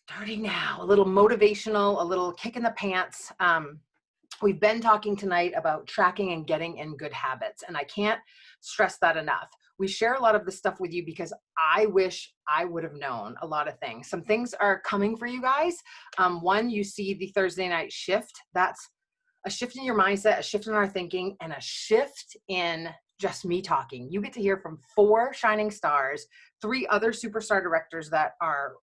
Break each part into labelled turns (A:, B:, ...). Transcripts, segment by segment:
A: starting now, a little motivational, a little kick in the pants. We've been talking tonight about tracking and getting in good habits, and I can't stress that enough. We share a lot of this stuff with you because I wish I would have known a lot of things. Some things are coming for you guys. One, you see the Thursday night shift. That's a shift in your mindset, a shift in our thinking, and a shift in just me talking. You get to hear from 4 shining stars, 3 other superstar directors that are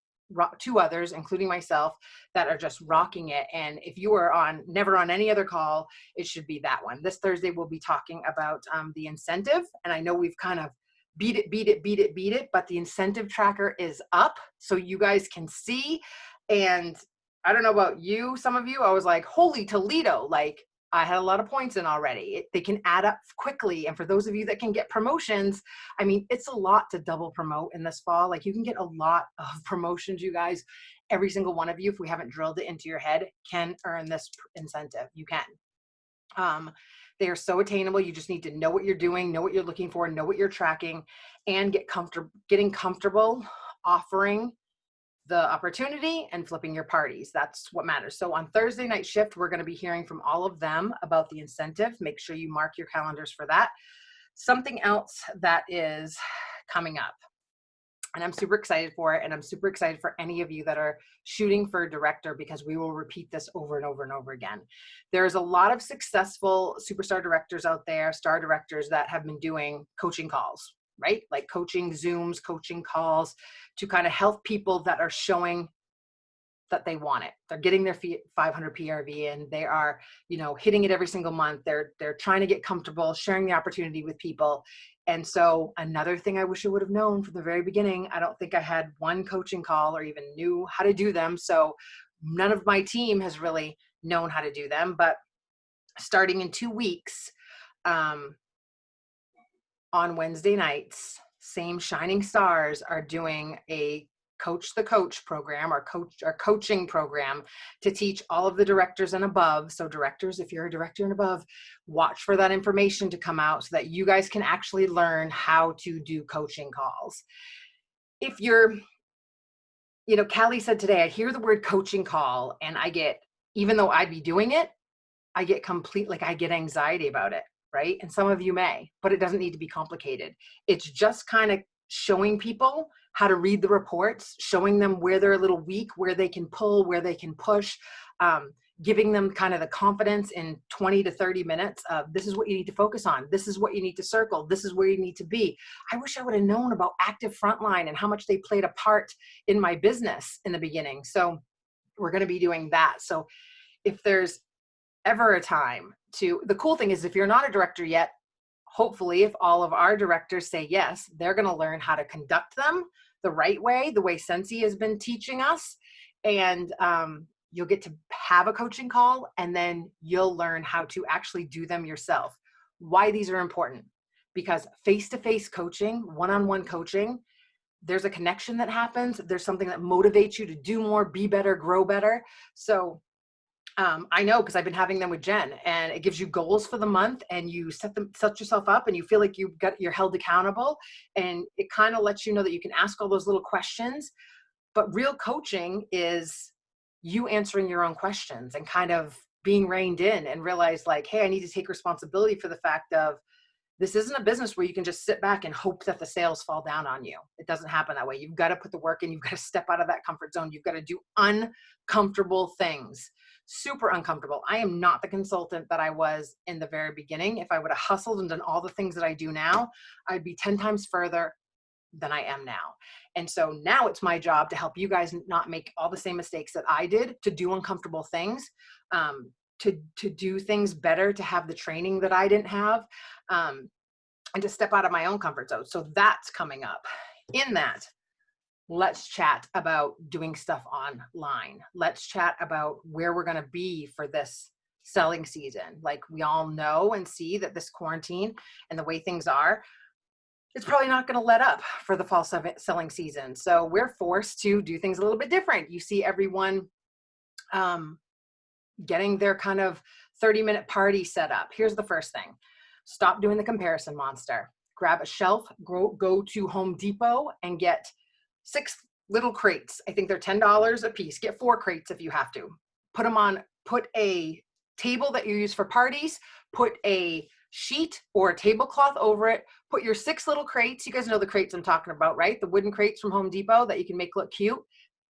A: 2 others, including myself, that are just rocking it. And if you are never on any other call, it should be that one. This Thursday, we'll be talking about the incentive. And I know we've kind of beat it, but the incentive tracker is up so you guys can see. And I don't know about you, some of you, I was like, holy Toledo, like I had a lot of points in already. They can add up quickly. And for those of you that can get promotions, I mean, it's a lot to double promote in this fall. Like you can get a lot of promotions, you guys. Every single one of you, if we haven't drilled it into your head, can earn this incentive. You can. They are so attainable. You just need to know what you're doing, know what you're looking for, know what you're tracking, and getting comfortable offering the opportunity and flipping your parties. That's what matters. So on Thursday night shift, we're going to be hearing from all of them about the incentive. Make sure you mark your calendars for that. Something else that is coming up, and I'm super excited for it. And I'm super excited for any of you that are shooting for a director, because we will repeat this over and over and over again. There's a lot of successful superstar directors out there, star directors that have been doing coaching calls, right? Like coaching Zooms, coaching calls to kind of help people that are showing that they want it. They're getting their 500 PRV and they are, hitting it every single month. They're trying to get comfortable, sharing the opportunity with people. And so another thing I wish I would have known from the very beginning, I don't think I had one coaching call or even knew how to do them. So none of my team has really known how to do them, but starting in 2 weeks, on Wednesday nights, same shining stars are doing a Coach the Coach program or coaching program to teach all of the directors and above. So directors, if you're a director and above, watch for that information to come out so that you guys can actually learn how to do coaching calls. If you're, Callie said today, I hear the word coaching call and even though I'd be doing it, I get anxiety about it. Right? And some of you may, but it doesn't need to be complicated. It's just kind of showing people how to read the reports, showing them where they're a little weak, where they can pull, where they can push, giving them kind of the confidence in 20 to 30 minutes of this is what you need to focus on. This is what you need to circle. This is where you need to be. I wish I would have known about active frontline and how much they played a part in my business in the beginning. So we're going to be doing that. So if there's ever a time the cool thing is if you're not a director yet, hopefully if all of our directors say yes, they're going to learn how to conduct them the right way, the way Sensi has been teaching us. And you'll get to have a coaching call and then you'll learn how to actually do them yourself. Why these are important? Because face-to-face coaching, one-on-one coaching, there's a connection that happens. There's something that motivates you to do more, be better, grow better. So I know because I've been having them with Jen, and it gives you goals for the month and you set yourself up and you feel like you're held accountable, and it kind of lets you know that you can ask all those little questions. But real coaching is you answering your own questions and kind of being reined in and realize like, hey, I need to take responsibility for the fact of this isn't a business where you can just sit back and hope that the sales fall down on you. It doesn't happen that way. You've got to put the work in. You've got to step out of that comfort zone. You've got to do uncomfortable things, super uncomfortable. I am not the consultant that I was in the very beginning. If I would have hustled and done all the things that I do now, I'd be 10 times further than I am now. And so now it's my job to help you guys not make all the same mistakes that I did, to do uncomfortable things, to do things better, to have the training that I didn't have, and to step out of my own comfort zone. So that's coming up. In that, let's chat about doing stuff online. Let's chat about where we're going to be for this selling season. Like we all know and see that this quarantine and the way things are, it's probably not going to let up for the fall selling season. So we're forced to do things a little bit different. You see everyone getting their kind of 30-minute party set up. Here's the first thing. Stop doing the comparison monster. Grab a shelf, go to Home Depot and get 6 little crates. I think they're $10 a piece. Get 4 crates if you have to. Put a table that you use for parties, put a sheet or a tablecloth over it, put your 6 little crates. You guys know the crates I'm talking about, right? The wooden crates from Home Depot that you can make look cute.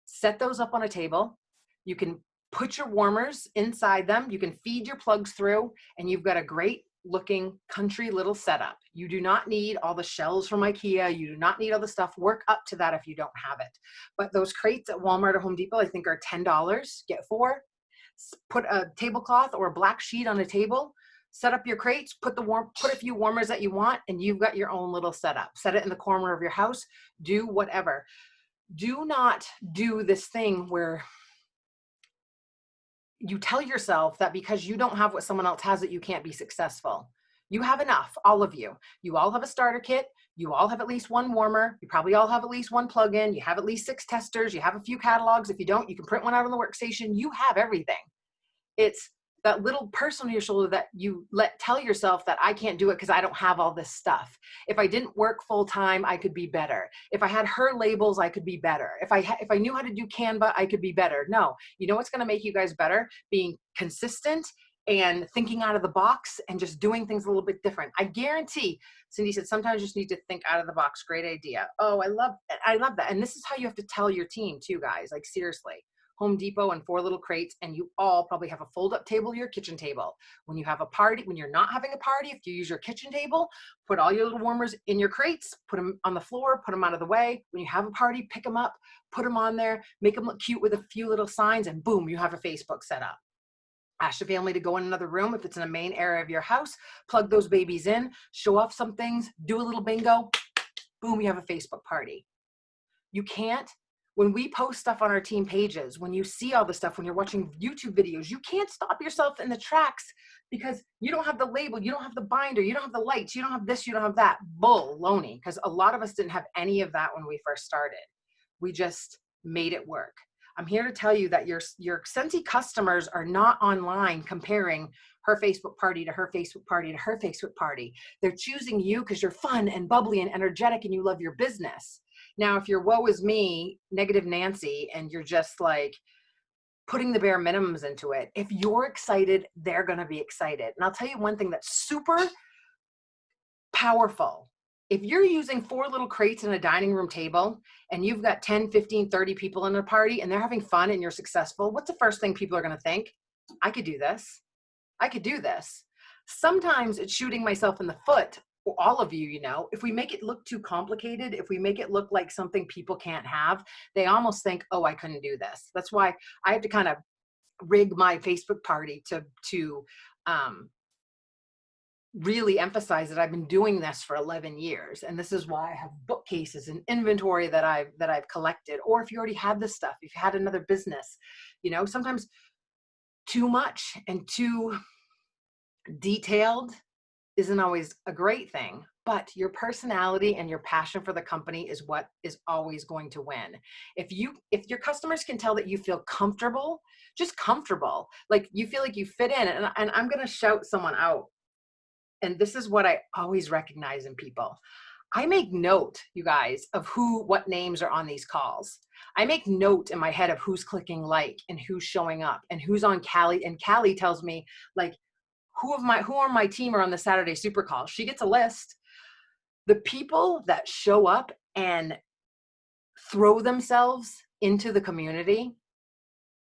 A: Set those up on a table. You can put your warmers inside them. You can feed your plugs through, and you've got a great looking country little setup. You do not need all the shelves from IKEA. You do not need all the stuff. Work up to that if you don't have it. But those crates at Walmart or Home Depot, I think are $10. Get 4. Put a tablecloth or a black sheet on a table. Set up your crates. Put a few warmers that you want, and you've got your own little setup. Set it in the corner of your house. Do whatever. Do not do this thing where you tell yourself that because you don't have what someone else has that you can't be successful. You have enough, all of you. You all have a starter kit. You all have at least 1 warmer. You probably all have at least 1 plug-in. You have at least 6 testers. You have a few catalogs. If you don't, you can print one out on the workstation. You have everything. It's that little person on your shoulder that you tell yourself that I can't do it because I don't have all this stuff. If I didn't work full time, I could be better. If I had her labels, I could be better. If I knew how to do Canva, I could be better. No, you know what's going to make you guys better? Being consistent and thinking out of the box and just doing things a little bit different. I guarantee, Cindy said, sometimes you just need to think out of the box. Great idea. Oh, I love that. And this is how you have to tell your team too, guys, like seriously. Home Depot and 4 little crates, and you all probably have a fold-up table, your kitchen table. When you have a party, when you're not having a party, if you use your kitchen table, put all your little warmers in your crates, put them on the floor, put them out of the way. When you have a party, pick them up, put them on there, make them look cute with a few little signs, and boom, you have a Facebook set up. Ask your family to go in another room if it's in a main area of your house, plug those babies in, show off some things, do a little bingo, boom, you have a Facebook party. You can't. When we post stuff on our team pages, when you see all the stuff, when you're watching YouTube videos, you can't stop yourself in the tracks because you don't have the label, you don't have the binder, you don't have the lights, you don't have this, you don't have that. Baloney, because a lot of us didn't have any of that when we first started. We just made it work. I'm here to tell you that your Scentsy customers are not online comparing her Facebook party to her Facebook party to her Facebook party. They're choosing you because you're fun and bubbly and energetic and you love your business. Now, if you're woe is me, negative Nancy, and you're just like putting the bare minimums into it, if you're excited, they're going to be excited. And I'll tell you one thing that's super powerful. If you're using 4 little crates in a dining room table and you've got 10, 15, 30 people in a party and they're having fun and you're successful, what's the first thing people are going to think? I could do this. I could do this. Sometimes it's shooting myself in the foot. All of you, if we make it look too complicated, if we make it look like something people can't have, they almost think, oh, I couldn't do this. That's why I have to kind of rig my Facebook party to really emphasize that I've been doing this for 11 years. And this is why I have bookcases and inventory that I've collected. Or if you already had this stuff, if you had another business, sometimes too much and too detailed isn't always a great thing, but your personality and your passion for the company is what is always going to win. If your customers can tell that you feel comfortable, just comfortable, like you feel like you fit in, and I'm going to shout someone out. And this is what I always recognize in people. I make note, you guys, of what names are on these calls. I make note in my head of who's clicking like and who's showing up and who's on Callie. And Callie tells me like, who on my team are on the Saturday super call. She gets a list. The people that show up and throw themselves into the community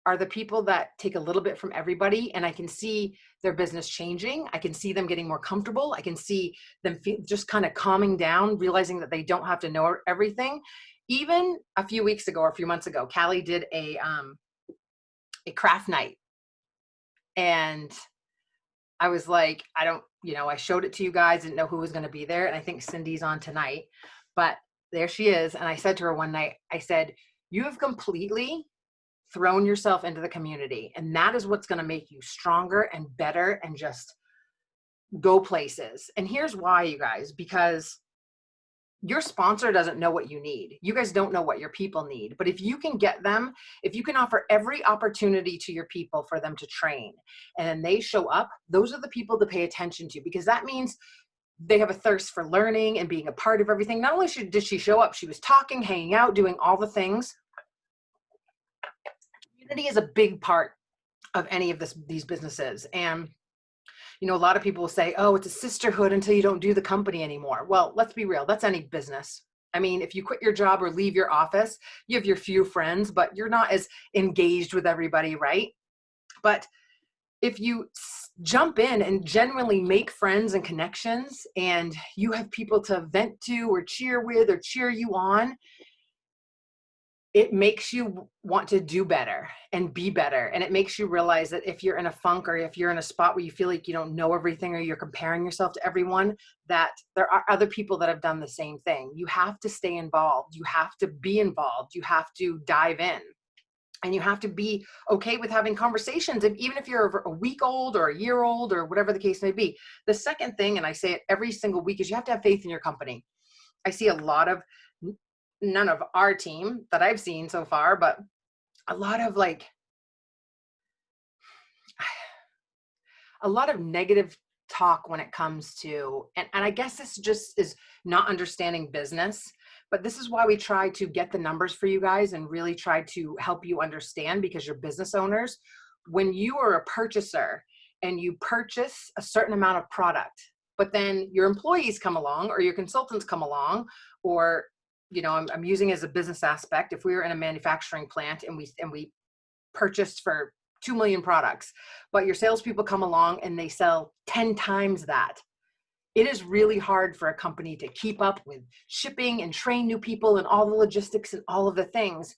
A: are the people that take a little bit from everybody, and I can see their business changing. I can see them getting more comfortable. I can see them just kind of calming down, realizing that they don't have to know everything. Even a few weeks ago or a few months ago, Callie did a craft night, and I was like, I showed it to you guys, didn't know who was going to be there. And I think Cindy's on tonight, but there she is. And I said to her one night, I said, you have completely thrown yourself into the community. And that is what's going to make you stronger and better and just go places. And here's why, you guys, because your sponsor doesn't know what you need. You guys don't know what your people need. But if you can if you can offer every opportunity to your people for them to train and they show up, those are the people to pay attention to, because that means they have a thirst for learning and being a part of everything. Not only did she show up, she was talking, hanging out, doing all the things. Community is a big part of any of these businesses. And, you know, a lot of people will say, oh, it's a sisterhood until you don't do the company anymore. Well, let's be real. That's any business. I mean, if you quit your job or leave your office, you have your few friends, but you're not as engaged with everybody, right? But if you jump in and genuinely make friends and connections, and you have people to vent to or cheer with or cheer you on, it makes you want to do better and be better. And it makes you realize that if you're in a funk, or if you're in a spot where you feel like you don't know everything, or you're comparing yourself to everyone, that there are other people that have done the same thing. You have to stay involved. You have to be involved. You have to dive in. And you have to be okay with having conversations, even if you're a week old or a year old or whatever the case may be. The second thing, and I say it every single week, is you have to have faith in your company. I see a lot of, none of our team that I've seen so far, but a lot of negative talk when it comes to, and I guess this just is not understanding business, but this is why we try to get the numbers for you guys and really try to help you understand, because you're business owners. When you are a purchaser and you purchase a certain amount of product, but then your employees come along or your consultants come along, or, you know, I'm using as a business aspect. If we were in a manufacturing plant and we purchased for 2 million products, but your salespeople come along and they sell 10 times that, it is really hard for a company to keep up with shipping and train new people and all the logistics and all of the things.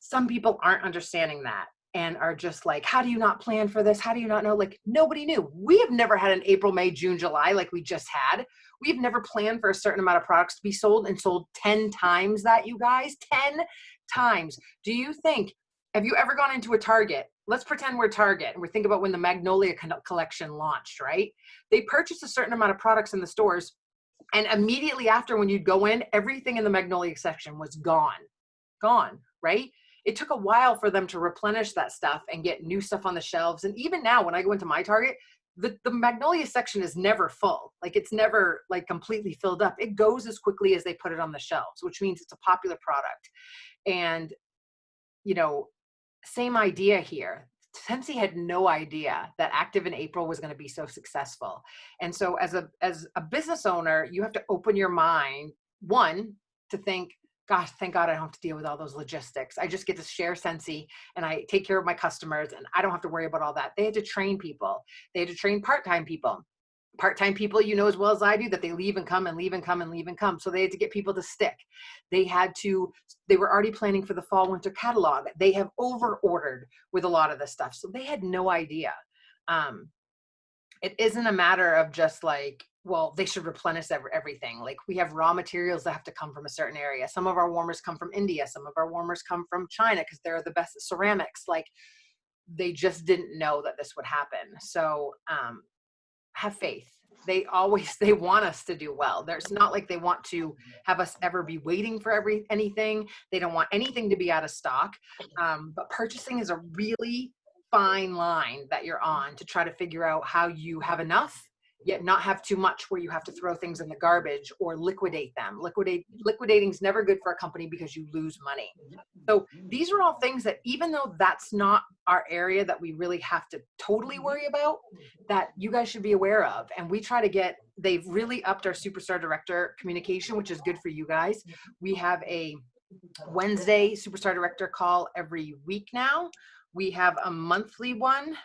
A: Some people aren't understanding that and are just like, how do you not plan for this? How do you not know? Like, nobody knew. We have never had an April, May, June, July like we just had. We've never planned for a certain amount of products to be sold and sold 10 times that, you guys. 10 times. Do you think, have you ever gone into a Target? Let's pretend we're Target and we think about when the Magnolia collection launched, right? They purchased a certain amount of products in the stores, and immediately after, when you'd go in, everything in the Magnolia section was gone, right? It took a while for them to replenish that stuff and get new stuff on the shelves. And even now, when I go into my Target, the Magnolia section is never full. Like, it's never like completely filled up. It goes as quickly as they put it on the shelves, which means it's a popular product. And, you know, same idea here. Scentsy had no idea that Active in April was going to be so successful. And so as a business owner, you have to open your mind, one, to think, gosh, thank God I don't have to deal with all those logistics. I just get to share Scentsy and I take care of my customers and I don't have to worry about all that. They had to train people. They had to train part-time people. Part-time people, you know as well as I do, that they leave and come and leave and come and leave and come. So they had to get people to stick. They were already planning for the fall winter catalog. They have over-ordered with a lot of this stuff. So they had no idea. It isn't a matter of just like, well, they should replenish everything. Like, we have raw materials that have to come from a certain area. Some of our warmers come from India. Some of our warmers come from China because they're the best at ceramics. Like, they just didn't know that this would happen. So, have faith. They want us to do well. There's not like they want to have us ever be waiting for anything. They don't want anything to be out of stock. But purchasing is a really fine line that you're on to try to figure out how you have enough, yet not have too much where you have to throw things in the garbage or liquidate them. Liquidating is never good for a company because you lose money. So these are all things that, even though that's not our area that we really have to totally worry about, that you guys should be aware of. And we try to they've really upped our Superstar Director communication, which is good for you guys. We have a Wednesday Superstar Director call every week now. We have a monthly one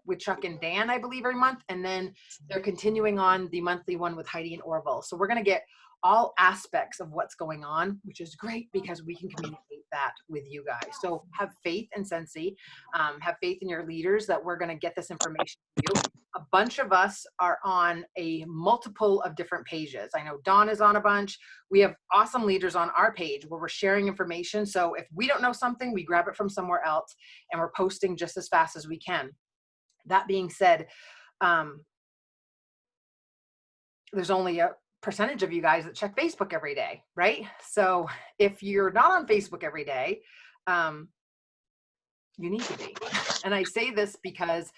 A: with Chuck and Dan, I believe, every month. And then they're continuing on the monthly one with Heidi and Orville. So we're going to get all aspects of what's going on, which is great because we can communicate that with you guys. So have faith in Scentsy, have faith in your leaders that we're going to get this information to you. A bunch of us are on a multiple of different pages. I know Dawn is on a bunch. We have awesome leaders on our page where we're sharing information. So if we don't know something, we grab it from somewhere else and we're posting just as fast as we can. That being said, there's only a percentage of you guys that check Facebook every day, right? So if you're not on Facebook every day, you need to be. And I say this because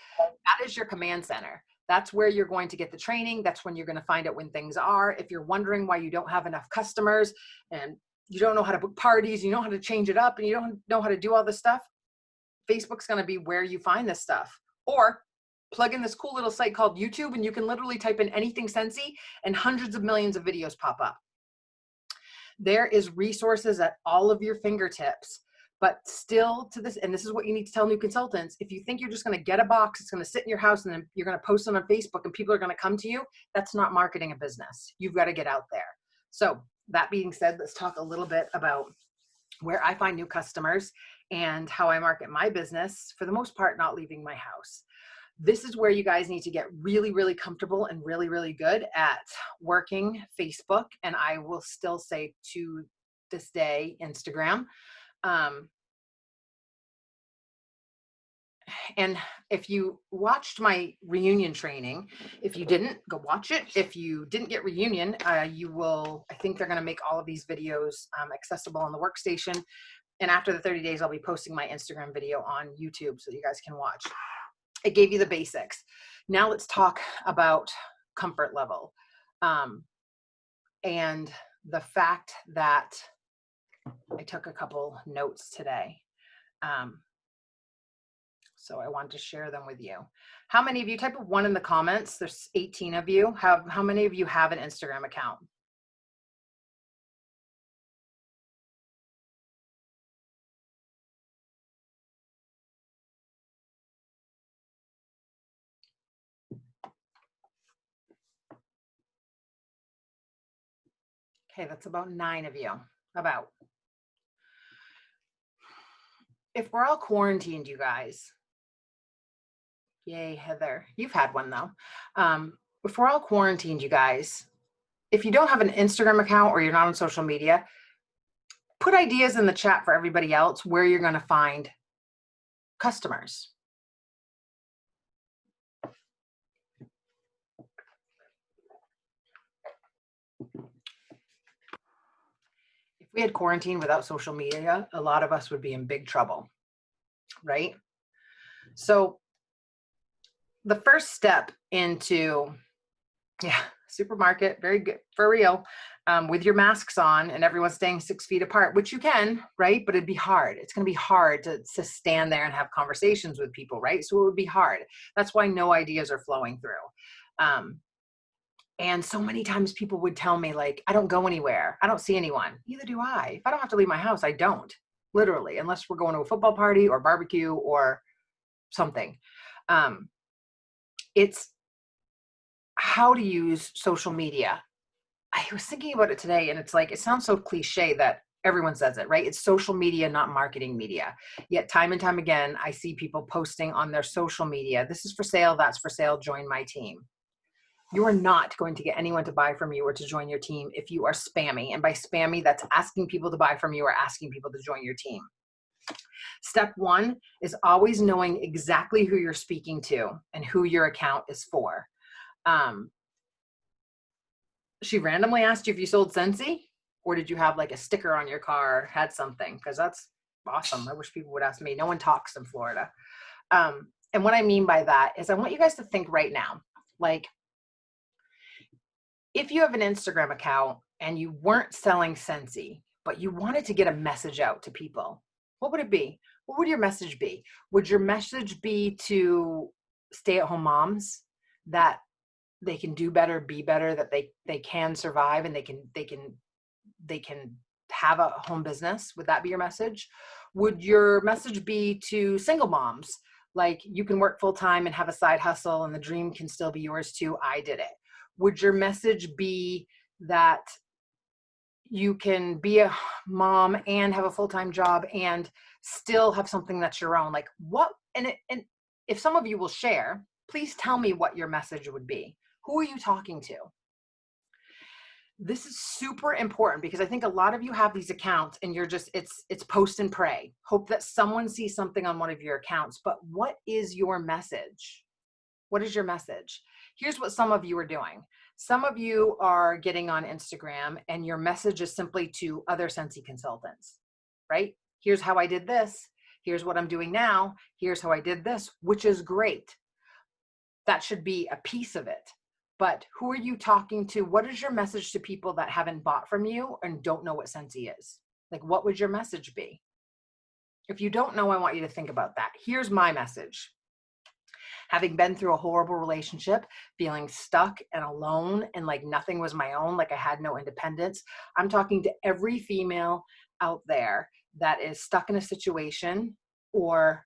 A: that is your command center. That's where you're going to get the training. That's when you're going to find out when things are. If you're wondering why you don't have enough customers and you don't know how to book parties, you don't know how to change it up, and you don't know how to do all this stuff, Facebook's going to be where you find this stuff. Or plug in this cool little site called YouTube, and you can literally type in anything Scentsy and hundreds of millions of videos pop up. There is resources at all of your fingertips, but still to this, and this is what you need to tell new consultants, if you think you're just going to get a box, it's going to sit in your house, and then you're going to post it on Facebook and people are going to come to you, that's not marketing a business. You've got to get out there. So that being said, let's talk a little bit about where I find new customers and how I market my business, for the most part, not leaving my house. This is where you guys need to get really, really comfortable and really, really good at working Facebook. And I will still say to this day, Instagram. And if you watched my reunion training, if you didn't, go watch it. If you didn't get reunion, you will, I think they're going to make all of these videos accessible on the workstation. And after the 30 days, I'll be posting my Instagram video on YouTube so you guys can watch. It gave you the basics. Now let's talk about comfort level. And the fact that I took a couple notes today. So I want to share them with you. How many of you, type of 1 in the comments, there's 18 of you. How many of you have an Instagram account? Okay, that's about 9 of you, about. If we're all quarantined, you guys, yay, Heather, you've had one though. If we're all quarantined, you guys, if you don't have an Instagram account or you're not on social media, put ideas in the chat for everybody else where you're going to find customers. If we had quarantine without social media, a lot of us would be in big trouble, right? So the first step into, supermarket, very good, for real, with your masks on and everyone staying 6 feet apart, which you can, right? But it'd be hard. It's going to be hard to stand there and have conversations with people, right? So it would be hard. That's why no ideas are flowing through. And so many times people would tell me, like, I don't go anywhere. I don't see anyone. Neither do I. If I don't have to leave my house, I don't, literally, unless we're going to a football party or barbecue or something. It's how to use social media. I was thinking about it today, and it's like, it sounds so cliche that everyone says it, right? It's social media, not marketing media. Yet time and time again, I see people posting on their social media, this is for sale, that's for sale, join my team. You are not going to get anyone to buy from you or to join your team if you are spammy. And by spammy, that's asking people to buy from you or asking people to join your team. Step 1 is always knowing exactly who you're speaking to and who your account is for. She randomly asked you if you sold Scentsy, or did you have like a sticker on your car, had something? Because that's awesome. I wish people would ask me. No one talks in Florida. And what I mean by that is I want you guys to think right now, like, if you have an Instagram account and you weren't selling Scentsy, but you wanted to get a message out to people, what would it be? What would your message be? Would your message be to stay-at-home moms that they can do better, be better, that they can survive and they can have a home business? Would that be your message? Would your message be to single moms, like, you can work full-time and have a side hustle and the dream can still be yours too? I did it. Would your message be that you can be a mom and have a full-time job and still have something that's your own? Like, what? And if some of you will share, please tell me what your message would be. Who are you talking to? This is super important because I think a lot of you have these accounts and you're just, it's post and pray. Hope that someone sees something on one of your accounts. But what is your message? What is your message? Here's what some of you are doing. Some of you are getting on Instagram and your message is simply to other Scentsy consultants, right? Here's how I did this. Here's what I'm doing now. Here's how I did this, which is great. That should be a piece of it. But who are you talking to? What is your message to people that haven't bought from you and don't know what Scentsy is? Like, what would your message be? If you don't know, I want you to think about that. Here's my message. Having been through a horrible relationship, feeling stuck and alone and like nothing was my own, like I had no independence, I'm talking to every female out there that is stuck in a situation or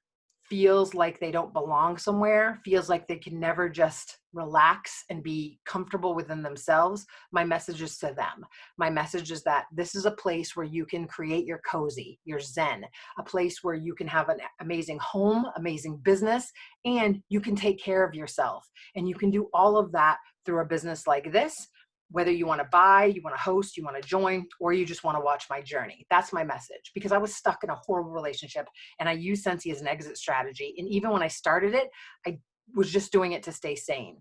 A: feels like they don't belong somewhere, feels like they can never just relax and be comfortable within themselves. My message is to them. My message is that this is a place where you can create your cozy, your zen, a place where you can have an amazing home, amazing business, and you can take care of yourself. And you can do all of that through a business like this, whether you want to buy, you want to host, you want to join, or you just want to watch my journey. That's my message, because I was stuck in a horrible relationship and I used Scentsy as an exit strategy. And even when I started it, I was just doing it to stay sane.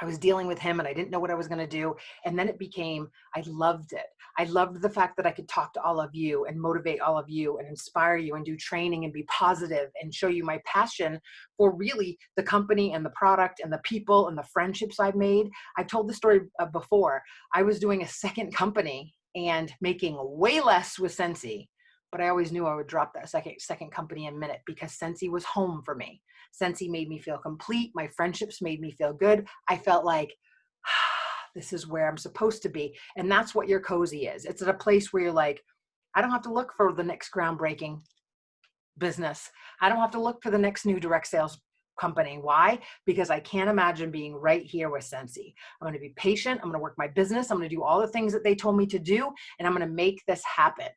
A: I was dealing with him and I didn't know what I was going to do. And then it became, I loved it. I loved the fact that I could talk to all of you and motivate all of you and inspire you and do training and be positive and show you my passion for really the company and the product and the people and the friendships I've made. I've told the story before. I was doing a second company and making way less with Scentsy, but I always knew I would drop that second company in a minute because Scentsy was home for me. Scentsy made me feel complete. My friendships made me feel good. I felt like, this is where I'm supposed to be. And that's what your cozy is. It's at a place where you're like, I don't have to look for the next groundbreaking business. I don't have to look for the next new direct sales company. Why? Because I can't imagine being right here with Scentsy. I'm going to be patient. I'm going to work my business. I'm going to do all the things that they told me to do. And I'm going to make this happen.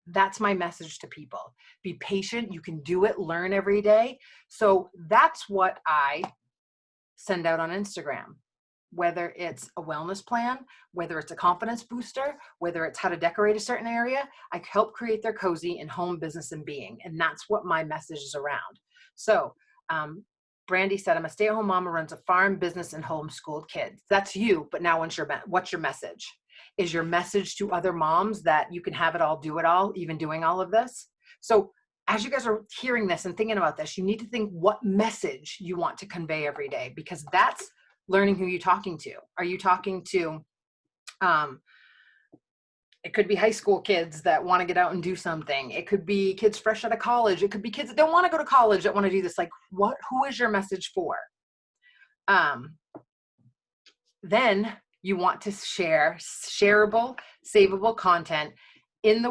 A: That's my message to people. Be patient. You can do it. Learn every day. So that's what I send out on Instagram, whether it's a wellness plan, whether it's a confidence booster, whether it's how to decorate a certain area. I help create their cozy in home, business, and being. And that's what my message is around. So Brandy said, I'm a stay-at-home mom who runs a farm business and homeschooled kids. That's you. But now what's your message? Is your message to other moms that you can have it all, do it all, even doing all of this? So as you guys are hearing this and thinking about this, you need to think what message you want to convey every day, because that's learning who you're talking to. Are you talking to, it could be high school kids that want to get out and do something. It could be kids fresh out of college. It could be kids that don't want to go to college that want to do this. Like, who is your message for? Then you want to share shareable, savable content in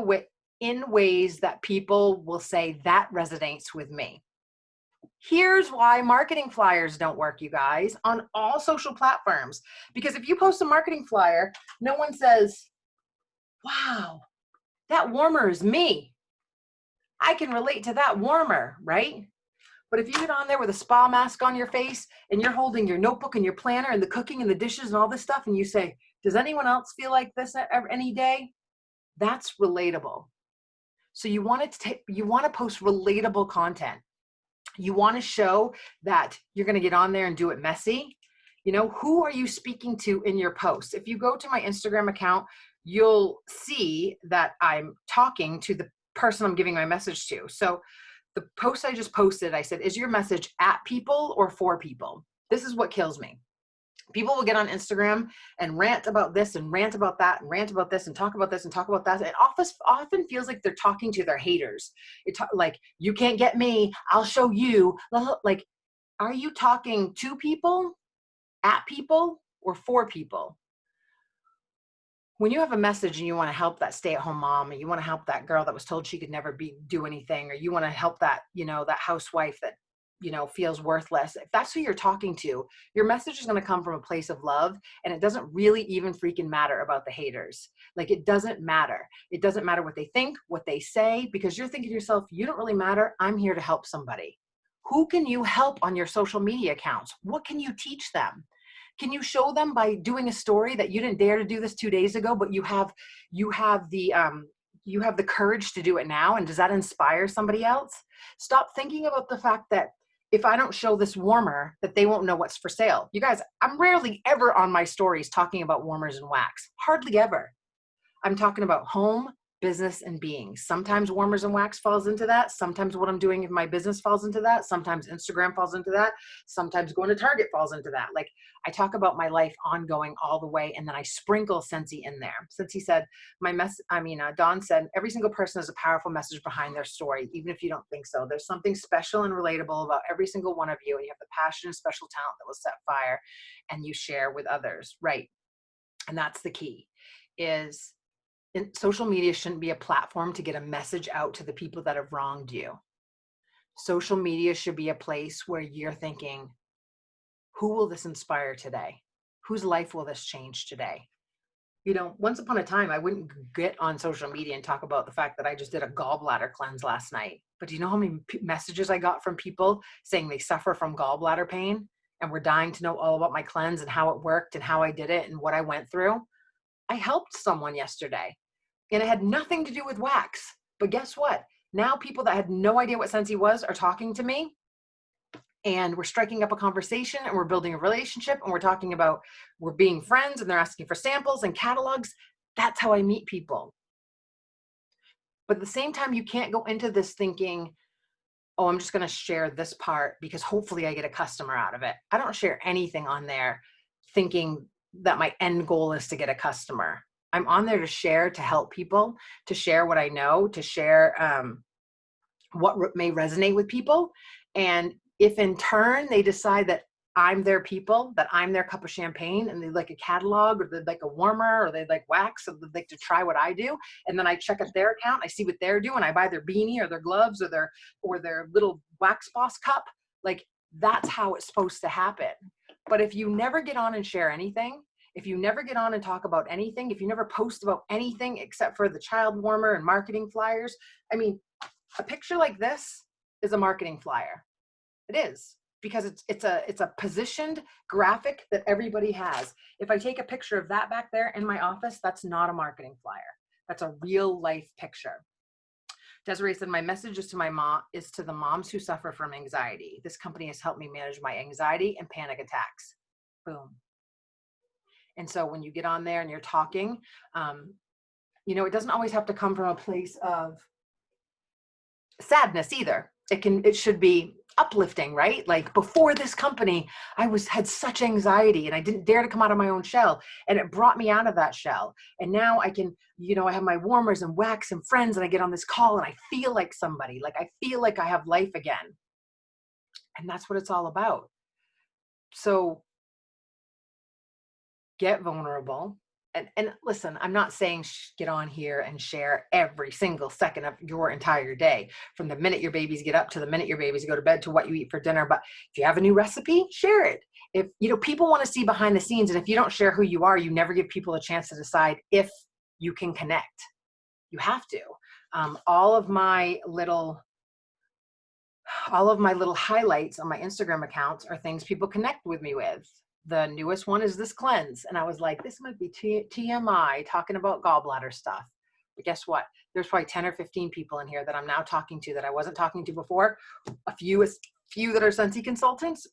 A: ways that people will say that resonates with me. Here's why marketing flyers don't work, you guys, on all social platforms. Because if you post a marketing flyer, no one says, wow, that warmer is me. I can relate to that warmer, right? But if you get on there with a spa mask on your face and you're holding your notebook and your planner and the cooking and the dishes and all this stuff, and you say, does anyone else feel like this any day? That's relatable. So you want to post relatable content. You want to show that you're going to get on there and do it messy. You know, who are you speaking to in your posts? If you go to my Instagram account, you'll see that I'm talking to the person I'm giving my message to. So the post I just posted, I said, is your message at people or for people? This is what kills me. People will get on Instagram and rant about this and rant about that and rant about this and talk about this and talk about that. It often feels like they're talking to their haters. Like, you can't get me, I'll show you. Like, are you talking to people, at people, or for people? When you have a message and you want to help that stay-at-home mom, and you want to help that girl that was told she could never do anything, or you want to help that, that housewife that, feels worthless, if that's who you're talking to, your message is going to come from a place of love, and it doesn't really even freaking matter about the haters. Like, it doesn't matter. It doesn't matter what they think, what they say, because you're thinking to yourself, you don't really matter. I'm here to help somebody. Who can you help on your social media accounts? What can you teach them? Can you show them by doing a story that you didn't dare to do this 2 days ago, but you have the courage to do it now? And does that inspire somebody else? Stop thinking about the fact that if I don't show this warmer, that they won't know what's for sale. You guys, I'm rarely ever on my stories talking about warmers and wax. Hardly ever. I'm talking about home, business and being. Sometimes warmers and wax falls into that. Sometimes what I'm doing in my business falls into that. Sometimes Instagram falls into that. Sometimes going to Target falls into that. Like, I talk about my life ongoing all the way, and then I sprinkle Scentsy in there. Scentsy said, Dawn said, every single person has a powerful message behind their story, even if you don't think so. There's something special and relatable about every single one of you, and you have the passion and special talent that will set fire, and you share with others. Right. And that's the key, is social media shouldn't be a platform to get a message out to the people that have wronged you. Social media should be a place where you're thinking, who will this inspire today? Whose life will this change today? You know, once upon a time, I wouldn't get on social media and talk about the fact that I just did a gallbladder cleanse last night. But do you know how many messages I got from people saying they suffer from gallbladder pain and were dying to know all about my cleanse and how it worked and how I did it and what I went through? I helped someone yesterday, and it had nothing to do with wax. But guess what? Now people that had no idea what Scentsy was are talking to me, and we're striking up a conversation, and we're building a relationship, and we're talking about, we're being friends, and they're asking for samples and catalogs. That's how I meet people. But at the same time, you can't go into this thinking, oh, I'm just going to share this part because hopefully I get a customer out of it. I don't share anything on there thinking that my end goal is to get a customer. I'm on there to share, to help people, to share what I know, to share what may resonate with people. And if in turn they decide that I'm their people, that I'm their cup of champagne, and they'd like a catalog, or they'd like a warmer, or they'd like wax, or they'd like to try what I do, and then I check out their account, I see what they're doing, I buy their beanie or their gloves or their little Wax Boss cup, like, that's how it's supposed to happen. But if you never get on and share anything, if you never get on and talk about anything, if you never post about anything except for the child warmer and marketing flyers, I mean, a picture like this is a marketing flyer. It is, because it's a positioned graphic that everybody has. If I take a picture of that back there in my office, that's not a marketing flyer. That's a real life picture. Desiree said, my message is to my mom, is to the moms who suffer from anxiety. This company has helped me manage my anxiety and panic attacks. Boom. And so when you get on there and you're talking, you know, it doesn't always have to come from a place of sadness either. It should be uplifting, right? Like, before this company, I had such anxiety and I didn't dare to come out of my own shell, and it brought me out of that shell. And now I can, you know, I have my warmers and wax and friends, and I get on this call and I feel like somebody, like I feel like I have life again. And that's what it's all about. So get vulnerable. And listen, I'm not saying get on here and share every single second of your entire day, from the minute your babies get up to the minute your babies go to bed to what you eat for dinner. But if you have a new recipe, share it. If, you know, people want to see behind the scenes, and if you don't share who you are, you never give people a chance to decide if you can connect. You have to. All of my little highlights on my Instagram accounts are things people connect with me with. The newest one is this cleanse. And I was like, this might be TMI, talking about gallbladder stuff. But guess what? There's probably 10 or 15 people in here that I'm now talking to that I wasn't talking to before. A few that are Scentsy consultants,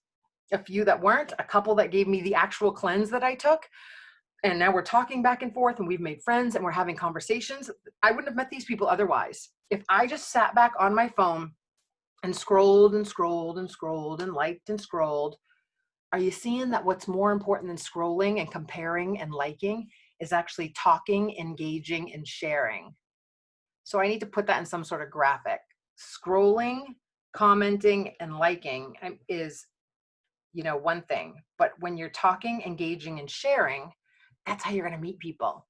A: a few that weren't, a couple that gave me the actual cleanse that I took. And now we're talking back and forth, and we've made friends, and we're having conversations. I wouldn't have met these people otherwise. If I just sat back on my phone and scrolled and scrolled and scrolled and liked and scrolled, are you seeing that what's more important than scrolling and comparing and liking is actually talking, engaging, and sharing? So I need to put that in some sort of graphic. Scrolling, commenting, and liking is, you know, one thing. But when you're talking, engaging, and sharing, that's how you're going to meet people.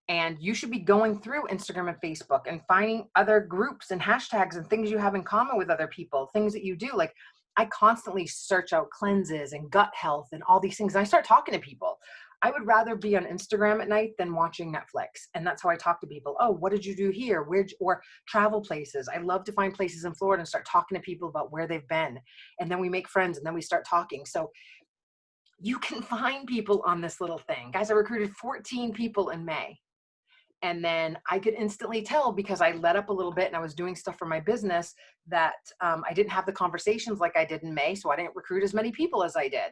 A: And you should be going through Instagram and Facebook and finding other groups and hashtags and things you have in common with other people, things that you do. Like, I constantly search out cleanses and gut health and all these things. And I start talking to people. I would rather be on Instagram at night than watching Netflix. And that's how I talk to people. Oh, what did you do here? Or travel places. I love to find places in Florida and start talking to people about where they've been. And then we make friends, and then we start talking. So you can find people on this little thing. Guys, I recruited 14 people in May. And then I could instantly tell, because I let up a little bit and I was doing stuff for my business, that I didn't have the conversations like I did in May. So I didn't recruit as many people as I did.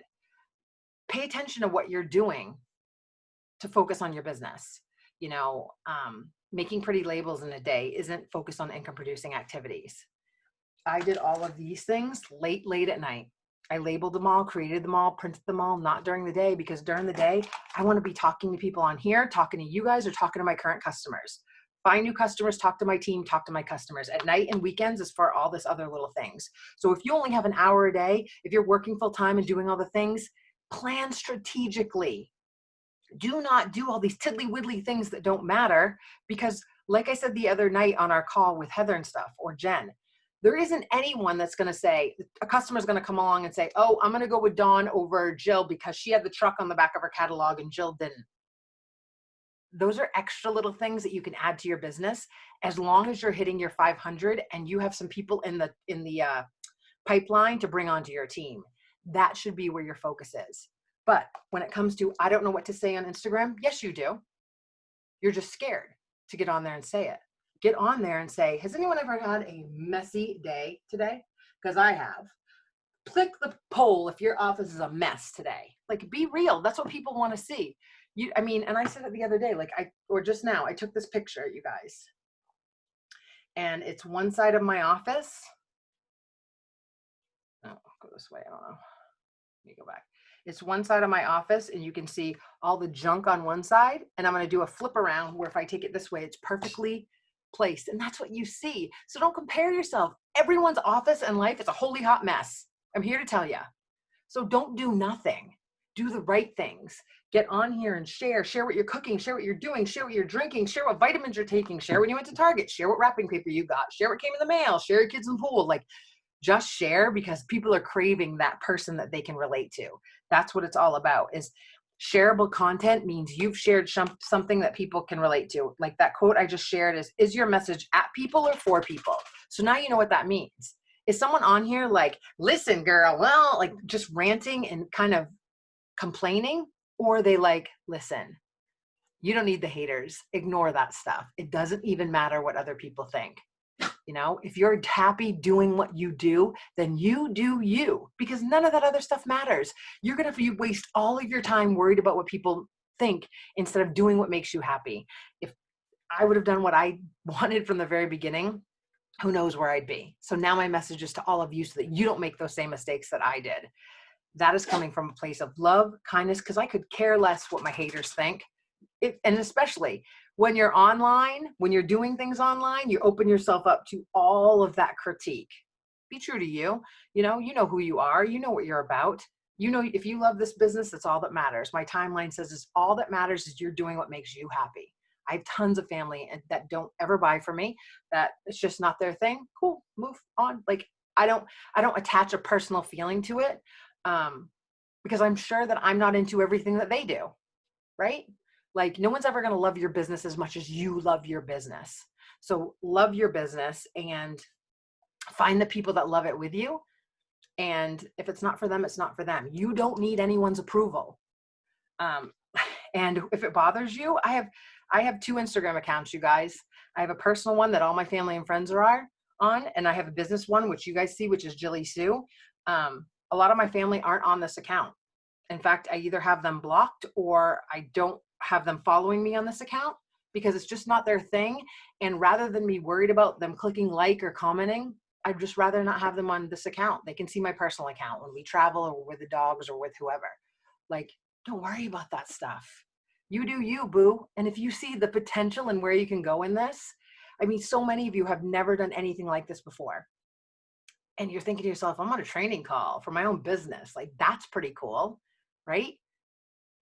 A: Pay attention to what you're doing to focus on your business. You know, making pretty labels in a day isn't focused on income producing activities. I did all of these things late at night. I labeled them all, created them all, printed them all, not during the day, because during the day, I want to be talking to people on here, talking to you guys, or talking to my current customers. Find new customers, talk to my team, talk to my customers. At night and weekends is for all this other little things. So if you only have an hour a day, if you're working full time and doing all the things, plan strategically. Do not do all these tiddly widdly things that don't matter, because like I said the other night on our call with Heather and stuff, or Jen, there isn't anyone that's going to say, a customer's going to come along and say, oh, I'm going to go with Dawn over Jill because she had the truck on the back of her catalog and Jill didn't. Those are extra little things that you can add to your business, as long as you're hitting your 500 and you have some people in the pipeline to bring onto your team. That should be where your focus is. But when it comes to, I don't know what to say on Instagram, yes, you do. You're just scared to get on there and say it. Get on there and say, has anyone ever had a messy day today? Because I have. Click the poll if your office is a mess today. Like, be real. That's what people want to see. And I said it the other day, or just now, I took this picture, you guys. And it's one side of my office. Oh, I'll go this way. I don't know. Let me go back. It's one side of my office, and you can see all the junk on one side. And I'm going to do a flip around where if I take it this way, it's perfectly placed. And that's what you see. So don't compare yourself. Everyone's office and life is a holy hot mess. I'm here to tell you. So don't do nothing. Do the right things. Get on here and share what you're cooking, share what you're doing, share what you're drinking, share what vitamins you're taking, share when you went to Target, share what wrapping paper you got, share what came in the mail, share your kids in pool. Like, just share, because people are craving that person that they can relate to. That's what it's all about. Is shareable content means you've shared something that people can relate to. Like that quote I just shared is your message at people or for people? So now you know what that means. Is someone on here like, listen, girl, well, like just ranting and kind of complaining? Or are they like, listen, you don't need the haters. Ignore that stuff. It doesn't even matter what other people think. You know, if you're happy doing what you do, then you do you, because none of that other stuff matters. You're going to waste all of your time worried about what people think instead of doing what makes you happy. If I would have done what I wanted from the very beginning, who knows where I'd be. So now my message is to all of you, so that you don't make those same mistakes that I did. That is coming from a place of love, kindness, because I could care less what my haters think. And especially when you're online, when you're doing things online, you open yourself up to all of that critique. Be true to you. You know who you are. You know what you're about. You know, if you love this business, that's all that matters. My timeline says is all that matters is you're doing what makes you happy. I have tons of family that don't ever buy from me, that it's just not their thing. Cool, move on. Like, I don't attach a personal feeling to it, because I'm sure that I'm not into everything that they do, right? Like, no one's ever going to love your business as much as you love your business. So love your business and find the people that love it with you. And if it's not for them, it's not for them. You don't need anyone's approval. And if it bothers you, I have 2 Instagram accounts, you guys. I have a personal one that all my family and friends are on, and I have a business one, which you guys see, which is Jilleysue. A lot of my family aren't on this account. In fact, I either have them blocked or I don't have them following me on this account, because it's just not their thing. And rather than me worried about them clicking like or commenting, I'd just rather not have them on this account. They can see my personal account when we travel or with the dogs or with whoever. Like, don't worry about that stuff. You do you, boo. And if you see the potential and where you can go in this, I mean, so many of you have never done anything like this before. And you're thinking to yourself, I'm on a training call for my own business. Like, that's pretty cool, right?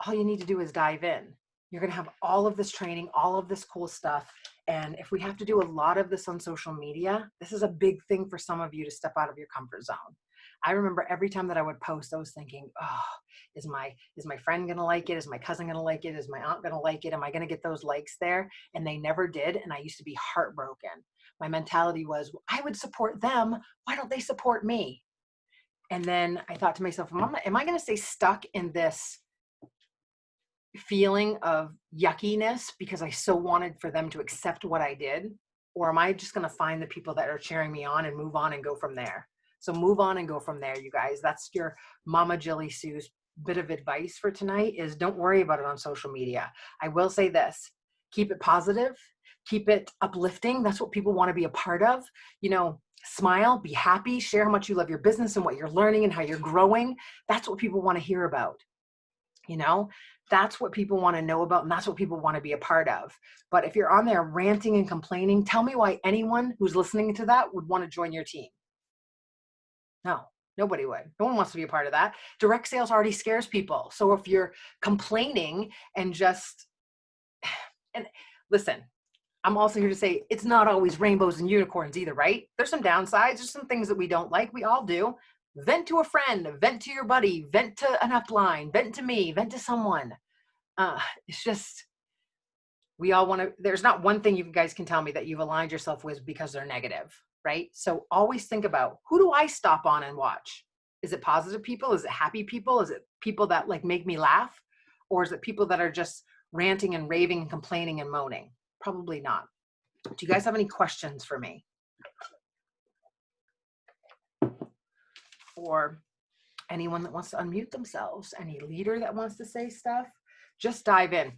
A: All you need to do is dive in. You're going to have all of this training, all of this cool stuff. And if we have to do a lot of this on social media, this is a big thing for some of you to step out of your comfort zone. I remember every time that I would post, I was thinking, oh, is my friend going to like it? Is my cousin going to like it? Is my aunt going to like it? Am I going to get those likes there? And they never did. And I used to be heartbroken. My mentality was, well, I would support them. Why don't they support me? And then I thought to myself, am I going to stay stuck in this feeling of yuckiness because I so wanted for them to accept what I did? Or am I just going to find the people that are cheering me on and move on and go from there? So move on and go from there, you guys. That's your Mama Jilleyseue's bit of advice for tonight, is don't worry about it on social media. I will say this, keep it positive, Keep it uplifting. That's what people want to be a part of. You know, smile, be happy, share how much you love your business and what you're learning and how you're growing. That's what people want to hear about. You know, that's what people want to know about, and that's what people want to be a part of. But if you're on there ranting and complaining, tell me why anyone who's listening to that would want to join your team. No, nobody would. No one wants to be a part of that. Direct sales already scares people. So if you're complaining and just, and listen, I'm also here to say it's not always rainbows and unicorns either, right? There's some downsides. There's some things that we don't like. We all do. Vent to a friend, vent to your buddy, vent to an upline, vent to me, vent to someone. It's just, we all want to, there's not one thing you guys can tell me that you've aligned yourself with because they're negative, right? So always think about, who do I stop on and watch? Is it positive people? Is it happy people? Is it people that like make me laugh? Or is it people that are just ranting and raving and complaining and moaning? Probably not. Do you guys have any questions for me? Or anyone that wants to unmute themselves? Any leader that wants to say stuff? Just dive in.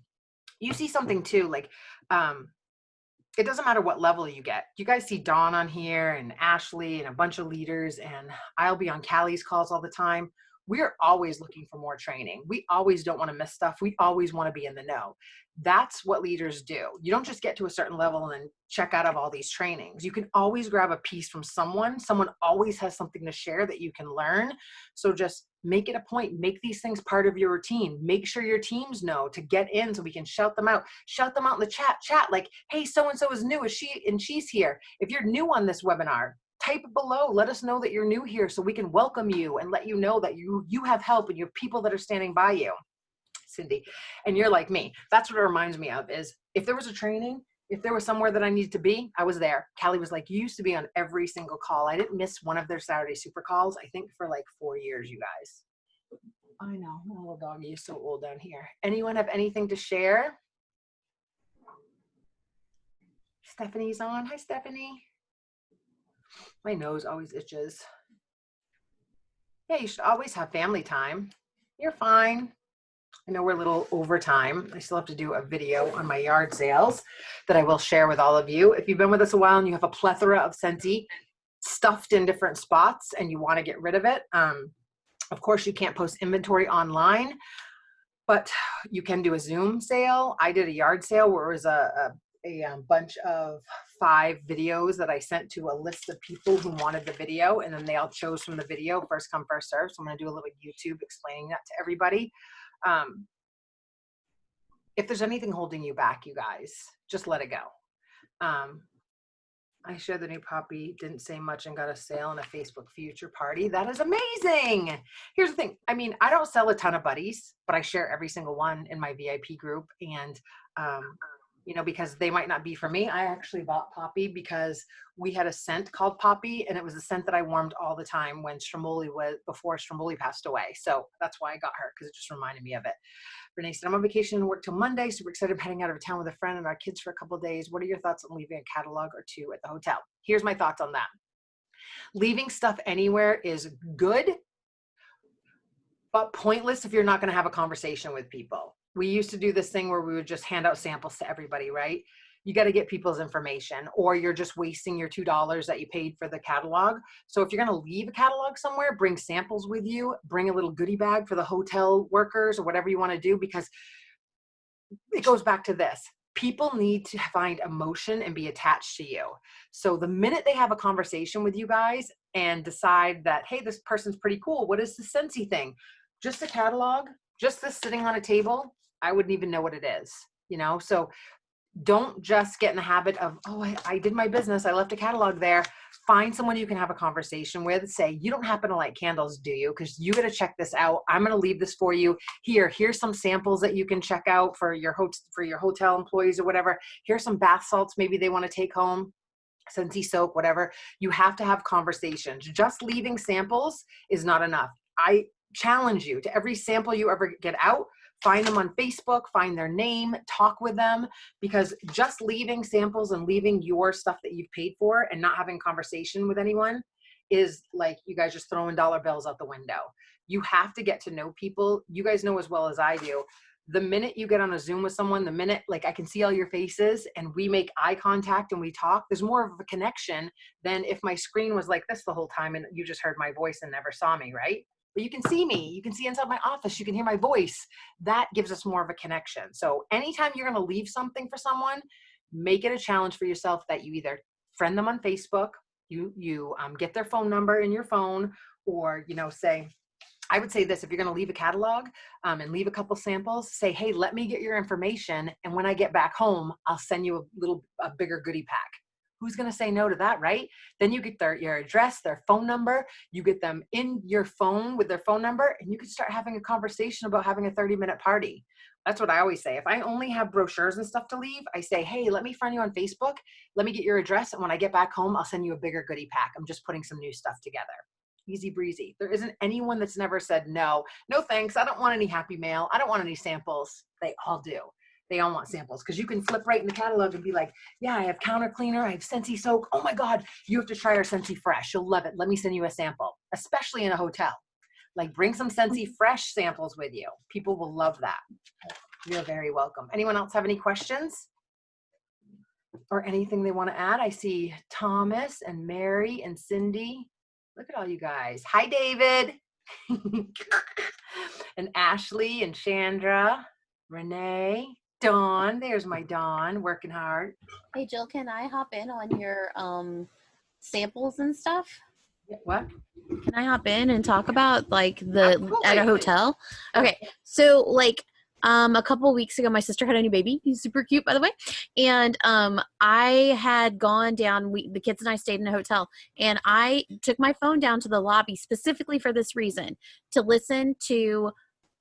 A: You see something too, like it doesn't matter what level you get. You guys see Dawn on here and Ashley and a bunch of leaders, and I'll be on Callie's calls all the time. We're always looking for more training. We always don't want to miss stuff. We always want to be in the know. That's what leaders do. You don't just get to a certain level and then check out of all these trainings. You can always grab a piece from someone. Someone always has something to share that you can learn. So just make it a point. Make these things part of your routine. Make sure your teams know to get in so we can shout them out. Shout them out in the chat. Chat like, hey, so-and-so is new. She's here. If you're new on this webinar, type below. Let us know that you're new here so we can welcome you and let you know that you have help and you have people that are standing by you. Cindy, and you're like me. That's what it reminds me of, is if there was a training, if there was somewhere that I needed to be, I was there. Callie was like, you used to be on every single call. I didn't miss one of their Saturday super calls, I think for like 4 years, you guys. I know, my little doggy is so old down here. Anyone have anything to share? Stephanie's on. Hi, Stephanie. My nose always itches. Yeah, you should always have family time. You're fine. I know we're a little over time. I still have to do a video on my yard sales that I will share with all of you. If you've been with us a while and you have a plethora of Scentsy stuffed in different spots and you want to get rid of it, of course you can't post inventory online, but you can do a Zoom sale. I did a yard sale where it was a bunch of 5 videos that I sent to a list of people who wanted the video, and then they all chose from the video, first come, first serve. So I'm going to do a little YouTube explaining that to everybody. If there's anything holding you back, you guys, just let it go. I shared the new puppy, didn't say much, and got a sale in a Facebook future party. That is amazing. Here's the thing. I mean, I don't sell a ton of buddies, but I share every single one in my VIP group. And, you know, because they might not be for me. I actually bought Poppy because we had a scent called Poppy, and it was a scent that I warmed all the time when before Stromboli passed away. So that's why I got her, because it just reminded me of it. Renee said, I'm on vacation and work till Monday. Super excited heading out of town with a friend and our kids for a couple of days. What are your thoughts on leaving a catalog or 2 at the hotel? Here's my thoughts on that. Leaving stuff anywhere is good, but pointless if you're not going to have a conversation with people. We used to do this thing where we would just hand out samples to everybody, right? You got to get people's information, or you're just wasting your $2 that you paid for the catalog. So if you're going to leave a catalog somewhere, bring samples with you, bring a little goodie bag for the hotel workers or whatever you want to do, because it goes back to this. People need to find emotion and be attached to you. So the minute they have a conversation with you guys and decide that, hey, this person's pretty cool. What is the Scentsy thing? Just a catalog, just this sitting on a table, I wouldn't even know what it is, you know? So don't just get in the habit of, oh, I did my business, I left a catalog there. Find someone you can have a conversation with. Say, you don't happen to like candles, do you? Because you got to check this out. I'm going to leave this for you. Here's some samples that you can check out for your hotel employees or whatever. Here's some bath salts maybe they want to take home. Scentsy soap, whatever. You have to have conversations. Just leaving samples is not enough. I challenge you to every sample you ever get out, find them on Facebook, find their name, talk with them, because just leaving samples and leaving your stuff that you've paid for and not having conversation with anyone is like you guys just throwing dollar bills out the window. You have to get to know people. You guys know as well as I do the minute you get on a Zoom with someone, the minute like I can see all your faces and we make eye contact and we talk, there's more of a connection than if my screen was like this the whole time and you just heard my voice and never saw me, right? But you can see me, you can see inside my office, you can hear my voice. That gives us more of a connection. So anytime you're going to leave something for someone, make it a challenge for yourself that you either friend them on Facebook, you get their phone number in your phone, or, you know, say, I would say this, if you're going to leave a catalog and leave a couple samples, say, hey, let me get your information. And when I get back home, I'll send you a bigger goodie pack. Who's going to say no to that, right? Then you get your address, their phone number, you get them in your phone with their phone number, and you can start having a conversation about having a 30-minute party. That's what I always say. If I only have brochures and stuff to leave, I say, hey, let me friend you on Facebook. Let me get your address. And when I get back home, I'll send you a bigger goodie pack. I'm just putting some new stuff together. Easy breezy. There isn't anyone that's never said, no thanks. I don't want any happy mail. I don't want any samples. They all do. They all want samples, because you can flip right in the catalog and be like, yeah, I have counter cleaner. I have Scentsy soak. Oh my God, you have to try our Scentsy fresh. You'll love it. Let me send you a sample, especially in a hotel. Like bring some Scentsy fresh samples with you. People will love that. You're very welcome. Anyone else have any questions or anything they want to add? I see Thomas and Mary and Cindy. Look at all you guys. Hi, David. And Ashley and Chandra, Renee, Dawn. There's my Dawn, working hard.
B: Hey, Jill, can I hop in on your samples and stuff?
A: What?
B: Can I hop in and talk about like
A: Absolutely.
B: at a hotel? Okay, so like a couple of weeks ago, my sister had a new baby. He's super cute, by the way. And I had gone down, the kids and I stayed in a hotel, and I took my phone down to the lobby specifically for this reason, to listen to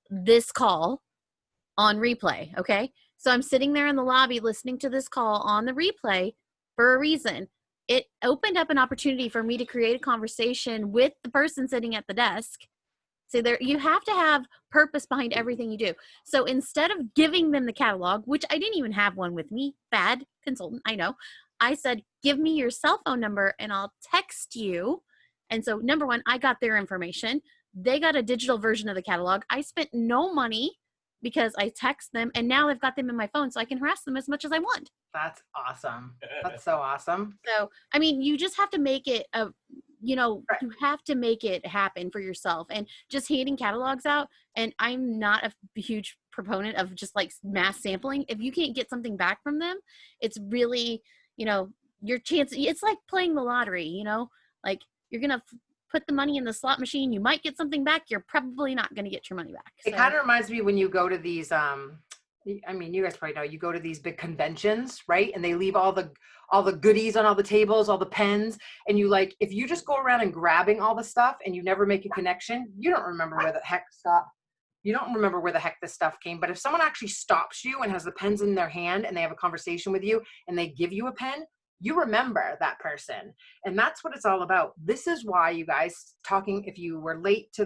B: this call on replay. Okay. So I'm sitting there in the lobby listening to this call on the replay for a reason. It opened up an opportunity for me to create a conversation with the person sitting at the desk. So there, you have to have purpose behind everything you do. So instead of giving them the catalog, which I didn't even have one with me, bad consultant, I know, I said, give me your cell phone number and I'll text you. And so number one, I got their information. They got a digital version of the catalog. I spent no money because I text them, and now I've got them in my phone so I can harass them as much as I want.
A: That's awesome. That's so awesome.
B: So, I mean, you just have to make it right. You have to make it happen for yourself, and just handing catalogs out. And I'm not a huge proponent of just like mass sampling. If you can't get something back from them, it's really, your chance. It's like playing the lottery, like you're going to put the money in the slot machine. You might get something back. You're probably not going to get your money back.
A: So. It kind of reminds me when you go to these, I mean, you guys probably know, you go to these big conventions, right? And they leave all the goodies on all the tables, all the pens. And you like, if you just go around and grabbing all the stuff and you never make a connection, you don't remember where the heck this stuff came. But if someone actually stops you and has the pens in their hand and they have a conversation with you and they give you a pen, you remember that person. And that's what it's all about. This is why, you guys, talking, if you were late to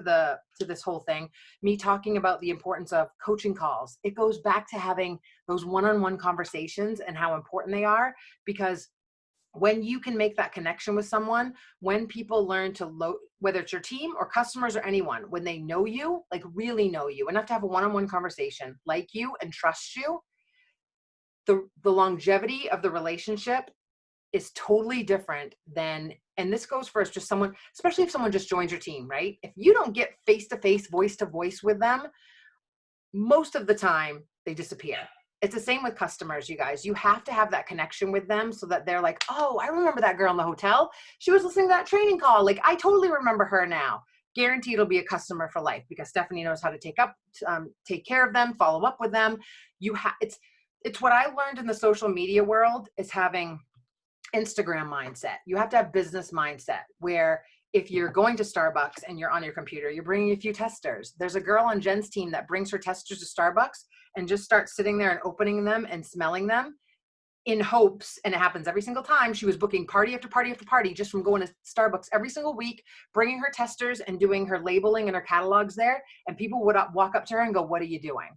A: this whole thing, me talking about the importance of coaching calls, it goes back to having those one-on-one conversations and how important they are. Because when you can make that connection with someone, when people learn to whether it's your team or customers or anyone, when they know you, like really know you enough to have a one-on-one conversation, like you and trust you, the longevity of the relationship is totally different than, and this goes for just someone, especially if someone just joins your team, right? If you don't get face-to-face, voice-to-voice with them, most of the time they disappear. It's the same with customers, you guys. You have to have that connection with them so that they're like, oh, I remember that girl in the hotel. She was listening to that training call. Like, I totally remember her now. Guaranteed it'll be a customer for life, because Stephanie knows how to take care of them, follow up with them. It's what I learned in the social media world, is having Instagram mindset. You have to have business mindset, where if you're going to Starbucks and you're on your computer, you're bringing a few testers. There's a girl on Jen's team that brings her testers to Starbucks and just starts sitting there and opening them and smelling them in hopes, and it happens every single time, she was booking party after party after party just from going to Starbucks every single week, bringing her testers and doing her labeling and her catalogs there. And people would walk up to her and go, what are you doing?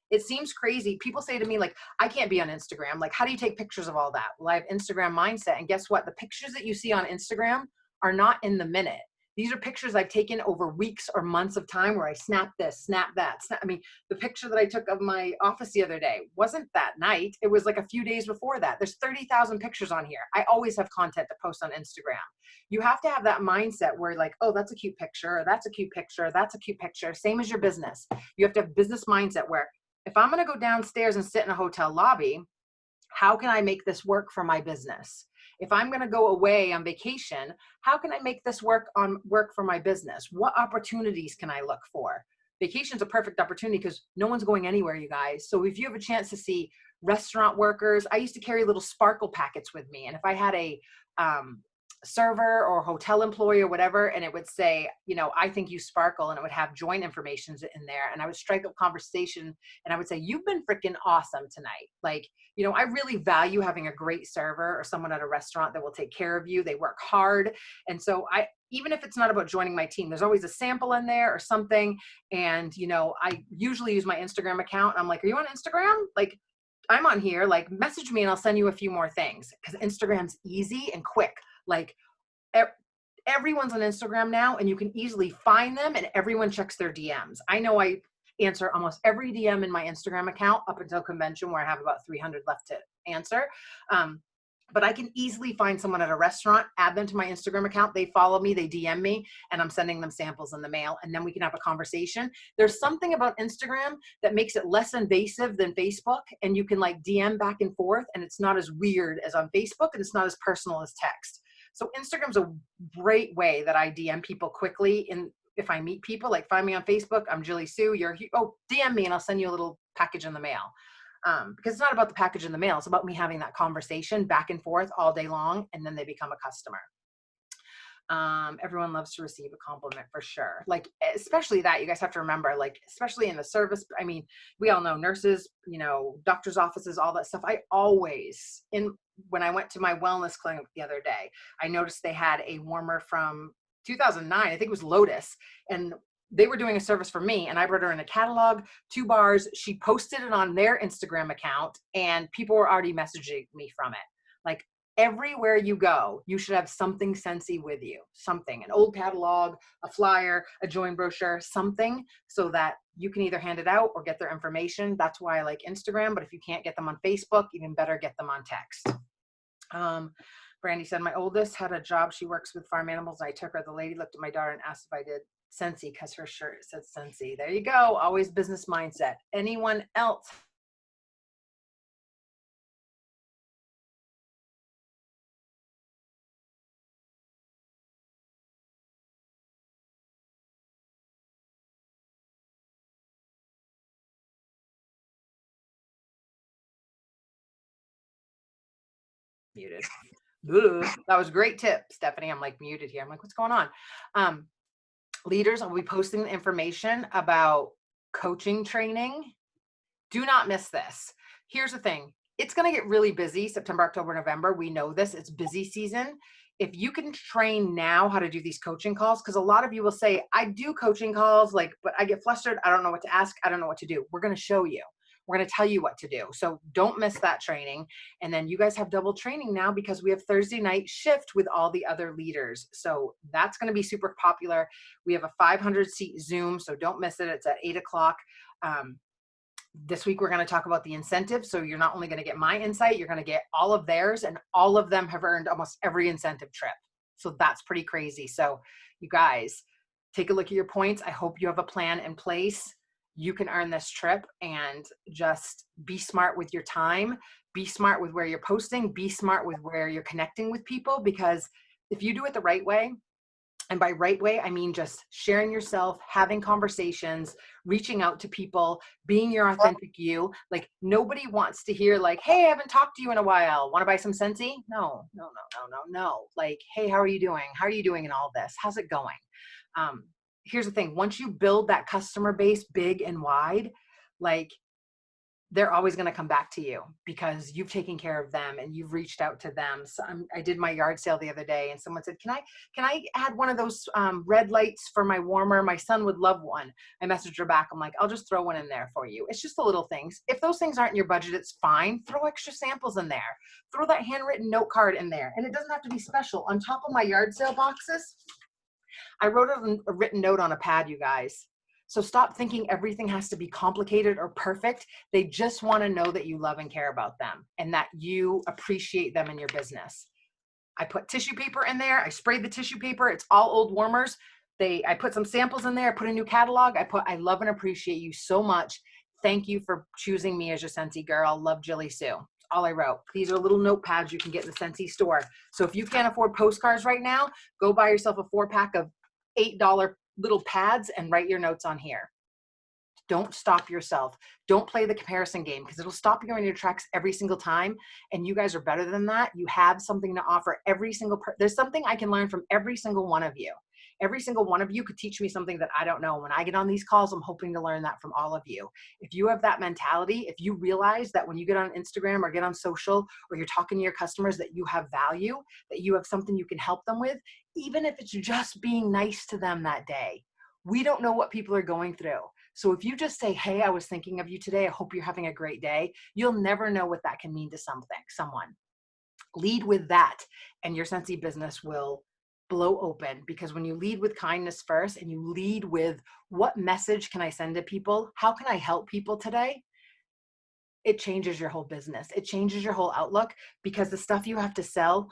A: It seems crazy. People say to me, like, I can't be on Instagram. Like, how do you take pictures of all that? Well, I have Instagram mindset. And guess what? The pictures that you see on Instagram are not in the minute. These are pictures I've taken over weeks or months of time where I snap this, snap that. I mean, the picture that I took of my office the other day wasn't that night. It was like a few days before that. There's 30,000 pictures on here. I always have content to post on Instagram. You have to have that mindset where like, oh, that's a cute picture, or that's a cute picture, that's a cute picture. Same as your business. You have to have business mindset where if I'm going to go downstairs and sit in a hotel lobby, how can I make this work for my business? If I'm going to go away on vacation, how can I make this work for my business? What opportunities can I look for? Vacation's a perfect opportunity because no one's going anywhere, you guys. So if you have a chance to see restaurant workers, I used to carry little sparkle packets with me. And if I had a server or hotel employee or whatever, and it would say, you know, I think you sparkle, and it would have joint information in there. And I would strike up conversation and I would say, you've been freaking awesome tonight. Like, you know, I really value having a great server or someone at a restaurant that will take care of you. They work hard. And so even if it's not about joining my team, there's always a sample in there or something. And, you know, I usually use my Instagram account. I'm like, are you on Instagram? Like, I'm on here, like message me and I'll send you a few more things, because Instagram's easy and quick. Like everyone's on Instagram now and you can easily find them, and everyone checks their DMs. I know I answer almost every DM in my Instagram account up until convention, where I have about 300 left to answer. But I can easily find someone at a restaurant, add them to my Instagram account. They follow me, they DM me, and I'm sending them samples in the mail. And then we can have a conversation. There's something about Instagram that makes it less invasive than Facebook. And you can like DM back and forth, and it's not as weird as on Facebook, and it's not as personal as text. So Instagram's a great way that I DM people quickly. And if I meet people, like find me on Facebook, I'm Jilleysue, DM me and I'll send you a little package in the mail. Because it's not about the package in the mail. It's about me having that conversation back and forth all day long, and then they become a customer. Everyone loves to receive a compliment for sure. Like, especially that, you guys have to remember, like, especially in the service, I mean, we all know nurses, you know, doctors' offices, all that stuff. When I went to my wellness clinic the other day, I noticed they had a warmer from 2009. I think it was Lotus. And they were doing a service for me, and I brought her in a catalog, 2 bars. She posted it on their Instagram account, and people were already messaging me from it. Like, everywhere you go, you should have something Scentsy with you, something, an old catalog, a flyer, a join brochure, something, so that you can either hand it out or get their information. That's why I like Instagram. But if you can't get them on Facebook, even better, get them on text. Brandy said, my oldest had a job. She works with farm animals. And I took her. The lady looked at my daughter and asked if I did Scentsy, because her shirt said Scentsy. There you go. Always business mindset. Anyone else? Muted. That was a great tip, Stephanie. I'm like muted here. I'm like, what's going on? Leaders, I'll be posting the information about coaching training. Do not miss this. Here's the thing. It's going to get really busy September, October, November. We know this. It's busy season. If you can train now how to do these coaching calls, because a lot of you will say, I do coaching calls, like, but I get flustered. I don't know what to ask. I don't know what to do. We're going to show you. We're going to tell you what to do. So don't miss that training. And then you guys have double training now, because we have Thursday night shift with all the other leaders. So that's going to be super popular. We have a 500 seat Zoom, so don't miss it. It's at 8 o'clock. This week, we're going to talk about the incentive. So you're not only going to get my insight, you're going to get all of theirs, and all of them have earned almost every incentive trip. So that's pretty crazy. So you guys, take a look at your points. I hope you have a plan in place. You can earn this trip, and just be smart with your time. Be smart with where you're posting. Be smart with where you're connecting with people, because if you do it the right way, and by right way, I mean just sharing yourself, having conversations, reaching out to people, being your authentic you. Like, nobody wants to hear like, hey, I haven't talked to you in a while. Want to buy some Scentsy? No. Like, hey, how are you doing? How are you doing in all this? How's it going? Here's the thing. Once you build that customer base big and wide, like, they're always going to come back to you, because you've taken care of them and you've reached out to them. So I did my yard sale the other day, and someone said, can I add one of those red lights for my warmer? My son would love one. I messaged her back. I'm like, I'll just throw one in there for you. It's just the little things. If those things aren't in your budget, it's fine. Throw extra samples in there. Throw that handwritten note card in there. And it doesn't have to be special. On top of my yard sale boxes, I wrote a written note on a pad, you guys. So stop thinking everything has to be complicated or perfect. They just want to know that you love and care about them and that you appreciate them in your business. I put tissue paper in there. I sprayed the tissue paper. It's all old warmers. I put some samples in there. I put a new catalog. I love and appreciate you so much. Thank you for choosing me as your Scentsy girl. Love, Jilleysue. All I wrote. These are little notepads you can get in the Scentsy store. So if you can't afford postcards right now, go buy yourself a 4-pack of $8 little pads and write your notes on here. Don't stop yourself. Don't play the comparison game because it'll stop you in your tracks every single time. And you guys are better than that. You have something to offer every single there's something I can learn from every single one of you. Every single one of you could teach me something that I don't know. When I get on these calls, I'm hoping to learn that from all of you. If you have that mentality, if you realize that when you get on Instagram or get on social or you're talking to your customers that you have value, that you have something you can help them with, even if it's just being nice to them that day. We don't know what people are going through. So if you just say, hey, I was thinking of you today, I hope you're having a great day, you'll never know what that can mean to someone. Lead with that and your Scentsy business will blow open, because when you lead with kindness first and you lead with what message can I send to people? How can I help people today? It changes your whole business. It changes your whole outlook, because the stuff you have to sell,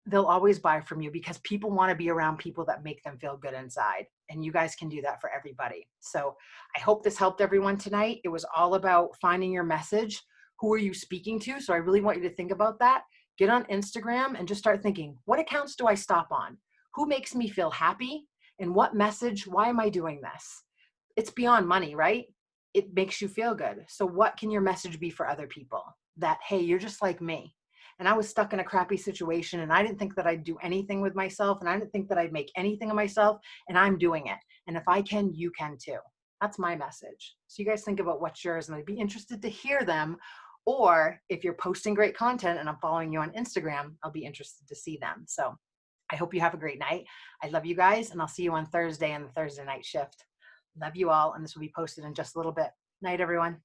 A: they'll always buy from you because people want to be around people that make them feel good inside. And you guys can do that for everybody. So I hope this helped everyone tonight. It was all about finding your message. Who are you speaking to? So I really want you to think about that. Get on Instagram and just start thinking, what accounts do I stop on? Who makes me feel happy? And what message? Why am I doing this? It's beyond money, right? It makes you feel good. So what can your message be for other people? That, hey, you're just like me. And I was stuck in a crappy situation and I didn't think that I'd do anything with myself and I didn't think that I'd make anything of myself, and I'm doing it. And if I can, you can too. That's my message. So you guys think about what's yours, and I'd be interested to hear them. Or if you're posting great content and I'm following you on Instagram, I'll be interested to see them. So I hope you have a great night. I love you guys, and I'll see you on Thursday on the Thursday night shift. Love you all, and this will be posted in just a little bit. Night, everyone.